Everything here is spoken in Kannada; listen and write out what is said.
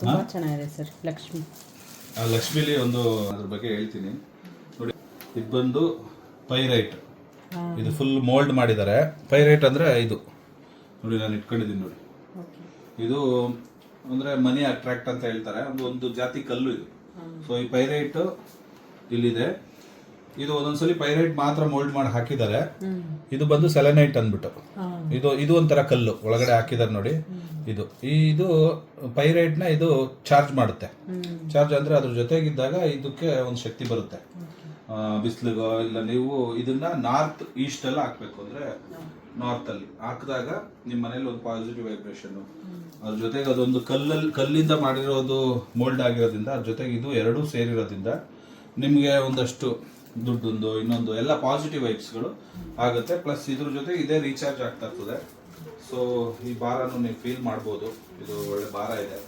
ತುಂಬಾ ಚೆನ್ನಾಗಿದೆ ಸರ್. ಲಕ್ಷ್ಮಿ ಲಕ್ಷ್ಮಿಲಿ ಒಂದು ಅದ್ರ ಬಗ್ಗೆ ಹೇಳ್ತೀನಿ ನೋಡಿ. ಇದು ಬಂದು ಪೈರೈಟ್, ಇದು ಫುಲ್ ಮೋಲ್ಡ್ ಮಾಡಿದ್ದಾರೆ. ಪೈರೈಟ್ ಅಂದ್ರೆ ಇದು ನೋಡಿ, ನಾನು ಇಟ್ಕೊಂಡಿದ್ದೀನಿ ನೋಡಿ. ಇದು ಅಂದ್ರೆ ಮನಿ ಅಟ್ರಾಕ್ಟ್ ಅಂತ ಹೇಳ್ತಾರೆ, ಒಂದು ಜಾತಿ ಕಲ್ಲು ಇದು. ಸೊ ಈ ಪೈರೈಟ್ ಇಲ್ಲಿದೆ. ಇದು ಒಂದೊಂದ್ಸಲಿ ಪೈರೈಟ್ ಮಾತ್ರ ಮೋಲ್ಡ್ ಮಾಡಿ ಹಾಕಿದ್ದಾರೆ. ಇದು ಬಂದು ಸೆಲೆನೈಟ್ ಅಂದ್ಬಿಟ್ಟು, ಇದು ಒಂಥರ ಕಲ್ಲು ಒಳಗಡೆ ಹಾಕಿದ್ದಾರೆ ನೋಡಿ. ಇದು ಪೈರೈಟ್ ನ ಇದು ಚಾರ್ಜ್ ಮಾಡುತ್ತೆ. ಚಾರ್ಜ್ ಅಂದ್ರೆ ಅದ್ರ ಜೊತೆಗಿದ್ದಾಗ ಇದಕ್ಕೆ ಒಂದು ಶಕ್ತಿ ಬರುತ್ತೆ. ಬಿಸಿಲಿಗೋ ಇಲ್ಲ, ನೀವು ಇದನ್ನ ನಾರ್ತ್ ಈಸ್ಟ್ ಎಲ್ಲ ಹಾಕ್ಬೇಕು. ಅಂದ್ರೆ ನಾರ್ತ್ ಅಲ್ಲಿ ಹಾಕಿದಾಗ ನಿಮ್ಮ ಮನೇಲಿ ಒಂದು ಪಾಸಿಟಿವ್ ವೈಬ್ರೇಷನ್, ಅದ್ರ ಜೊತೆಗೆ ಅದೊಂದು ಕಲ್ಲಿಂದ ಮಾಡಿರೋದು ಮೋಲ್ಡ್ ಆಗಿರೋದ್ರಿಂದ, ಅದ್ರ ಜೊತೆಗೆ ಇದು ಎರಡೂ ಸೇರಿರೋದ್ರಿಂದ ನಿಮಗೆ ಒಂದಷ್ಟು ದುಡ್ಡೊಂದು ಇನ್ನೊಂದು ಎಲ್ಲ ಪಾಸಿಟಿವ್ ವೈಬ್ಸ್ಗಳು ಆಗುತ್ತೆ. ಪ್ಲಸ್ ಇದ್ರ ಜೊತೆ ಇದೇ ರೀಚಾರ್ಜ್ ಆಗ್ತಾ ಇರ್ತದೆ. ಸೊ ಈ ಭಾರನು ನೀವು ಫೀಲ್ ಮಾಡ್ಬೋದು, ಇದು ಒಳ್ಳೆ ಭಾರ ಇದೆ.